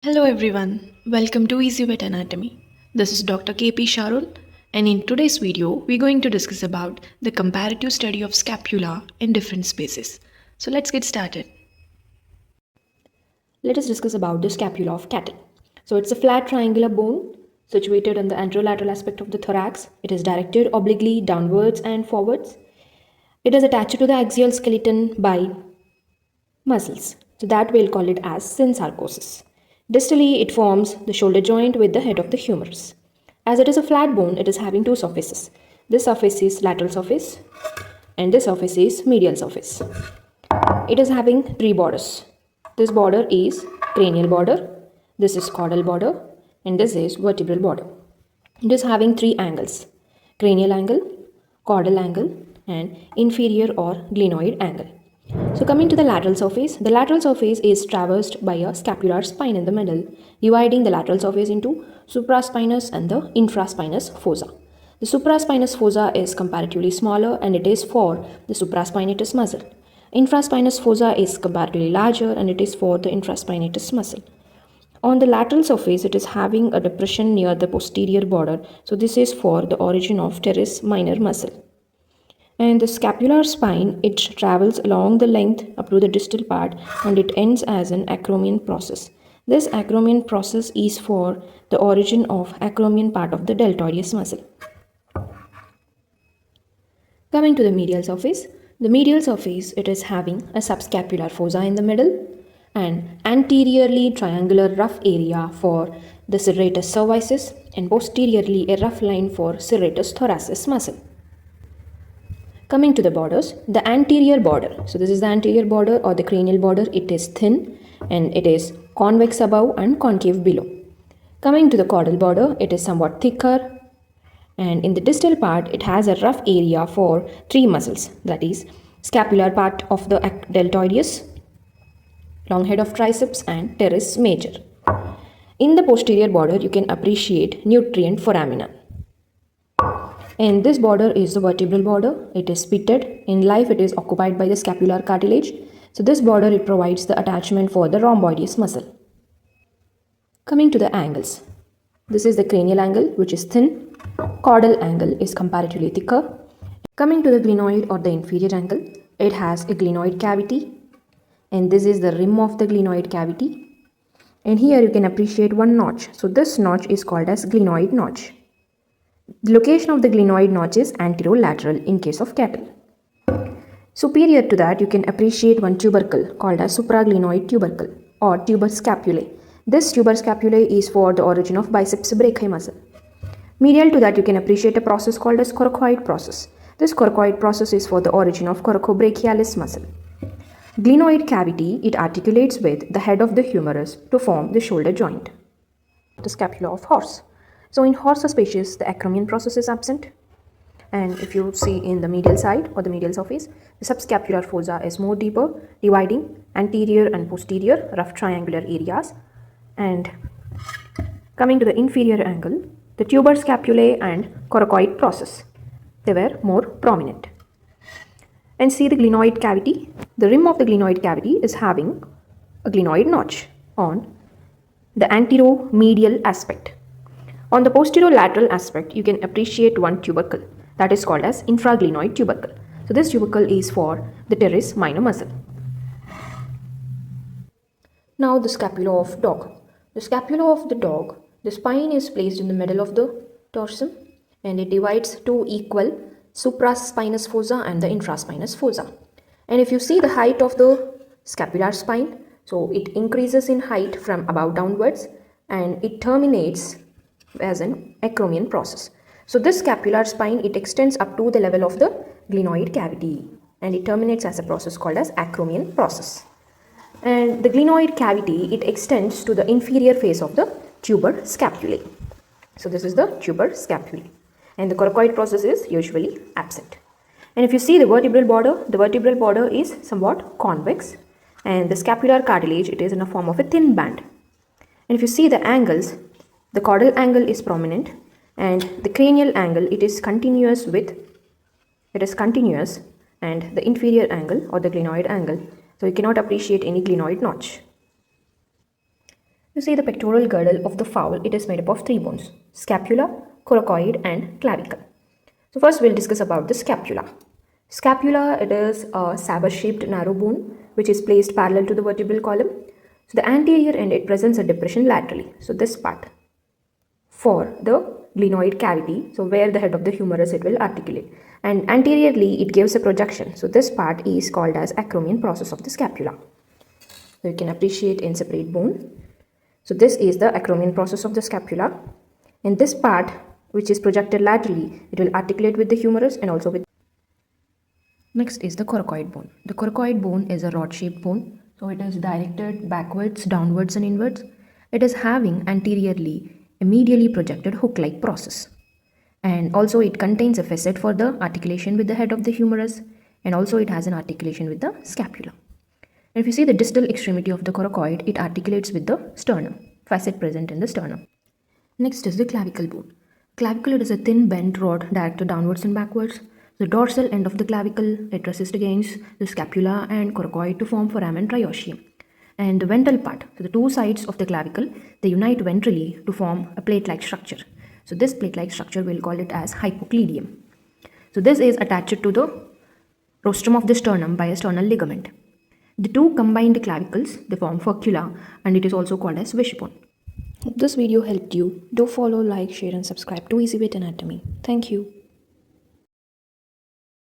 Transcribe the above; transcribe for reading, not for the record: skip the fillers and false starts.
Hello everyone, welcome to Easy Vet Anatomy. This is Dr. K.P. Sharon, and in today's video, we're going to discuss about the comparative study of scapula in different species. So let's get started. Let us discuss about the scapula of cattle. So it's a flat triangular bone situated on the anterolateral aspect of the thorax. It is directed obliquely downwards and forwards. It is attached to the axial skeleton by muscles. So that we'll call it as synsarcosis. Distally, it forms the shoulder joint with the head of the humerus. As it is a flat bone, it is having two surfaces. This surface is lateral surface and this surface is medial surface. It is having three borders. This border is cranial border, this is caudal border, and this is vertebral border. It is having three angles: cranial angle, caudal angle, and inferior or glenoid angle. So coming to the lateral surface is traversed by a scapular spine in the middle, dividing the lateral surface into supraspinous and the infraspinous fossa. The supraspinous fossa is comparatively smaller and it is for the supraspinatus muscle. Infraspinous fossa is comparatively larger and it is for the infraspinatus muscle. On the lateral surface, it is having a depression near the posterior border. So this is for the origin of teres minor muscle. And the scapular spine, it travels along the length up to the distal part and it ends as an acromion process. This acromion process is for the origin of acromion part of the deltoideus muscle. Coming to the medial surface, it is having a subscapular fossa in the middle and anteriorly triangular rough area for the serratus cervicis and posteriorly a rough line for serratus thoracis muscle. Coming to the borders, the anterior border. So this is the anterior border or the cranial border. It is thin and it is convex above and concave below. Coming to the caudal border, it is somewhat thicker and in the distal part it has a rough area for three muscles, that is scapular part of the deltoideus, long head of triceps, and teres major. In the posterior border you can appreciate nutrient foramina. And this border is the vertebral border. It is pitted. In life it is occupied by the scapular cartilage. So this border, it provides the attachment for the rhomboideus muscle. Coming to the angles. This is the cranial angle, which is thin. Caudal angle is comparatively thicker. Coming to the glenoid or the inferior angle, it has a glenoid cavity. And this is the rim of the glenoid cavity. And here you can appreciate one notch. So this notch is called as glenoid notch. The location of the glenoid notch is anterolateral in case of cattle. Superior to that, you can appreciate one tubercle called as supraglenoid tubercle or tuber scapulae. This tuber scapulae is for the origin of biceps brachii muscle. Medial to that, you can appreciate a process called as coracoid process. This coracoid process is for the origin of coracobrachialis muscle. Glenoid cavity, it articulates with the head of the humerus to form the shoulder joint. The scapula of horse. So in horse species, the acromion process is absent. And if you see in the medial side or the medial surface, the subscapular fossa is more deeper, dividing anterior and posterior rough triangular areas. And coming to the inferior angle, the tuber scapulae and coracoid process, they were more prominent. And see the glenoid cavity. The rim of the glenoid cavity is having a glenoid notch on the anteromedial aspect. On the posterolateral aspect, you can appreciate one tubercle that is called as infraglenoid tubercle. So this tubercle is for the teres minor muscle. Now the scapula of dog. The scapula of the dog, the spine is placed in the middle of the dorsum and it divides two equal supraspinous fossa and the infraspinous fossa. And if you see the height of the scapular spine, so it increases in height from above downwards and it terminates as an acromion process. So this scapular spine, it extends up to the level of the glenoid cavity and it terminates as a process called as acromion process. And the glenoid cavity, it extends to the inferior face of the tuber scapulae. So this is the tuber scapulae and the coracoid process is usually absent. And if you see the vertebral border is somewhat convex and the scapular cartilage, it is in a form of a thin band. And if you see the angles, the caudal angle is prominent and the cranial angle, it is continuous and the inferior angle or the glenoid angle. So you cannot appreciate any glenoid notch. You see the pectoral girdle of the fowl, it is made up of three bones: scapula, coracoid, and clavicle. So first we'll discuss about the scapula. Scapula, it is a saber-shaped narrow bone which is placed parallel to the vertebral column. So the anterior end, it presents a depression laterally. So this part for the glenoid cavity, so where the head of the humerus it will articulate, and anteriorly it gives a projection. So this part is called as acromion process of the scapula. So you can appreciate in separate bone. So this is the acromion process of the scapula. In this part, which is projected laterally, it will articulate with the humerus and also with. Next is the coracoid bone. The coracoid bone is a rod-shaped bone. So it is directed backwards, downwards and inwards. It is having anteriorly a medially projected hook-like process. And also it contains a facet for the articulation with the head of the humerus, and also it has an articulation with the scapula. And if you see the distal extremity of the coracoid, it articulates with the sternum, facet present in the sternum. Next is the clavicle bone. Clavicle is a thin bent rod directed downwards and backwards. The dorsal end of the clavicle, it rests against the scapula and coracoid to form foramen triosteum. And the ventral part, so the two sides of the clavicle, they unite ventrally to form a plate-like structure. So this plate-like structure, we'll call it as hypocleidium. So this is attached to the rostrum of the sternum by a sternal ligament. The two combined clavicles, they form furcula, and it is also called as wishbone. If this video helped you, do follow, like, share and subscribe to Easy Vet Anatomy. Thank you.